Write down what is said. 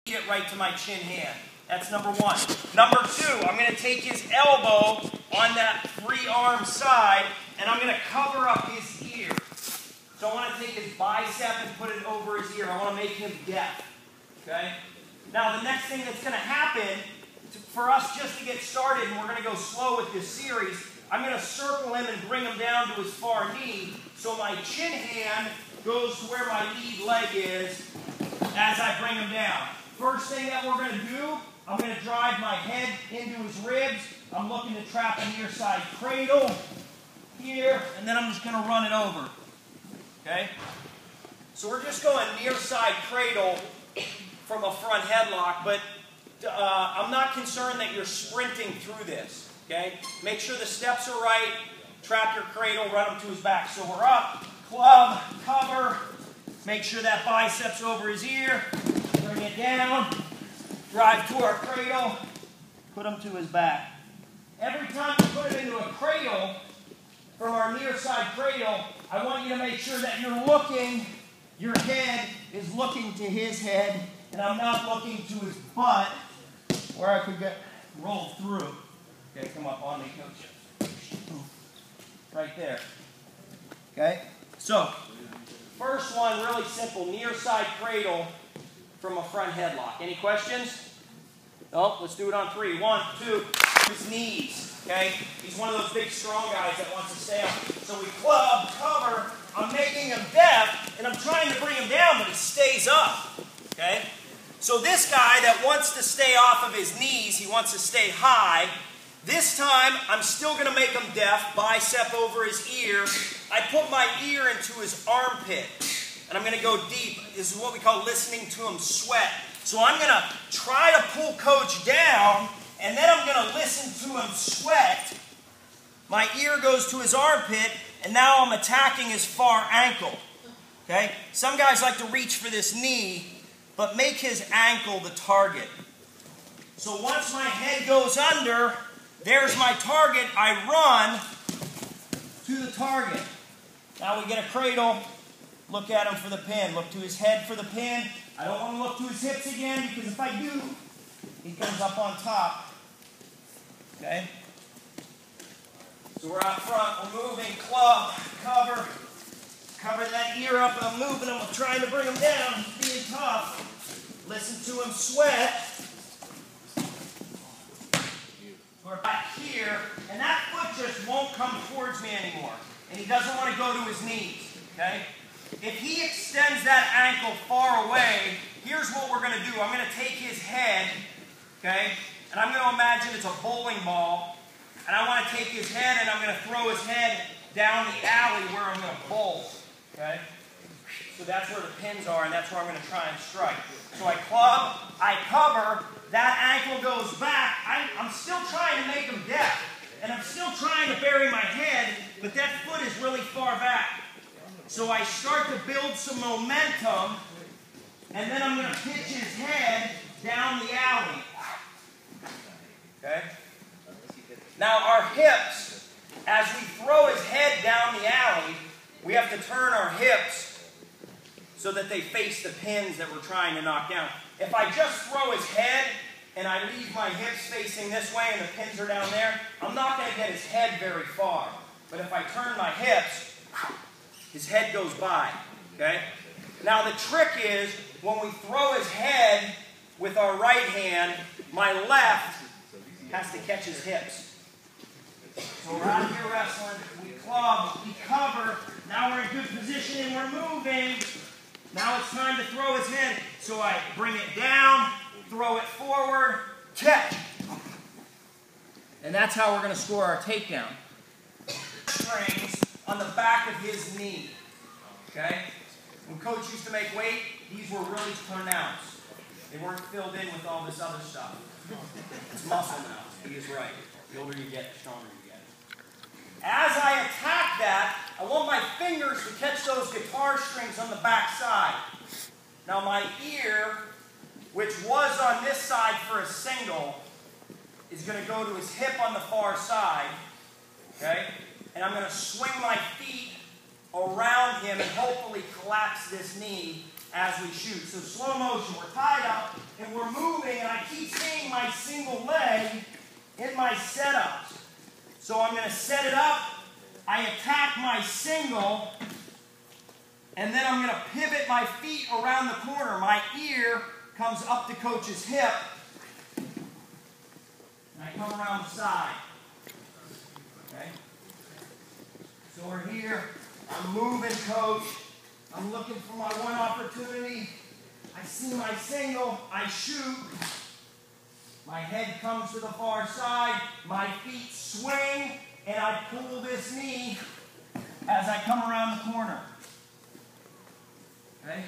Get right to my chin hand. That's number one. Number two, I'm going to take his elbow on that free arm side, and I'm going to cover up his ear. So I want to take his bicep and put it over his ear. I want to make him deaf. Okay? Now the next thing that's going to happen, for us just to get started, and we're going to go slow with this series, I'm going to circle him and bring him down to his far knee, so my chin hand goes to where my lead leg is as I bring him down. First thing that we're going to do, I'm going to drive my head into his ribs. I'm looking to trap a near side cradle here, and then I'm just going to run it over. Okay? So we're just going near side cradle from a front headlock, but I'm not concerned that you're sprinting through this. Okay? Make sure the steps are right. Trap your cradle, run him to his back. So we're up, club, cover. Make sure that bicep's over his ear. Bring it down. Drive to our cradle. Put him to his back. Every time you put him into a cradle, from our near side cradle, I want you to make sure that you're looking, your head is looking to his head, and I'm not looking to his butt, where I could get rolled through. Okay, come up on me, coach. Right there. Okay? So, first one, really simple, near side cradle from a front headlock. Any questions? No? Let's do it on three. 1, 2, his knees. Okay? He's one of those big, strong guys that wants to stay up. So we club, cover, I'm making him deaf, and I'm trying to bring him down, but he stays up. Okay? So this guy that wants to stay off of his knees, he wants to stay high. This time, I'm still going to make him deaf, bicep over his ear. I put my ear into his armpit, and I'm going to go deep. This is what we call listening to him sweat. So I'm going to try to pull coach down, and then I'm going to listen to him sweat. My ear goes to his armpit, and now I'm attacking his far ankle. Okay? Some guys like to reach for this knee, but make his ankle the target. So once my head goes under, there's my target. I run to the target. Now we get a cradle. Look at him for the pin. Look to his head for the pin. I don't want to look to his hips again, because if I do, he comes up on top. Okay? So we're out front. We're moving. Club. Cover. Cover that ear up. I'm moving him. I'm trying to bring him down. He's being tough. Listen to him sweat. We're back here, and that foot just won't come towards me anymore. And he doesn't want to go to his knees. Okay? If he extends that ankle far away, here's what we're going to do. I'm going to take his head, okay, and I'm going to imagine it's a bowling ball, and I want to take his head and I'm going to throw his head down the alley where I'm going to bowl. Okay? So that's where the pins are, and that's where I'm going to try and strike. So I club, I cover, that ankle goes back. I'm still trying to make him deaf, and I'm still trying to bury my head, but that foot is really far back. So I start to build some momentum, and then I'm going to pitch his head down the alley. Okay? Now our hips, as we throw his head down the alley, we have to turn our hips so that they face the pins that we're trying to knock down. If I just throw his head and I leave my hips facing this way and the pins are down there, I'm not going to get his head very far. But if I turn my hips, his head goes by. Okay? Now the trick is, when we throw his head with our right hand, my left has to catch his hips. So we're out here wrestling, we club, we cover, now we're in good position and we're moving. Now it's time to throw his head. So I bring it down, throw it forward, catch. And that's how we're going to score our takedown. Strings on the back of his knee. Okay? When coach used to make weight, these were really pronounced. They weren't filled in with all this other stuff. It's muscle now. He is right. The older you get, the stronger you get. As I attack that, I want my fingers to catch those guitar strings on the back side. Now my ear, which was on this side for a single, is going to go to his hip on the far side. Okay? And I'm going to swing my feet around him and hopefully collapse this knee as we shoot. So slow motion, we're tied up and we're moving, and I keep seeing my single leg in my setups. So I'm going to set it up, I attack my single, and then I'm going to pivot my feet around the corner. My ear comes up to coach's hip, and I come around the side. Okay? So we're here, I'm moving, coach. I'm looking for my one opportunity. I see my single, I shoot. My head comes to the far side, my feet swing, and I pull this knee as I come around the corner. Okay?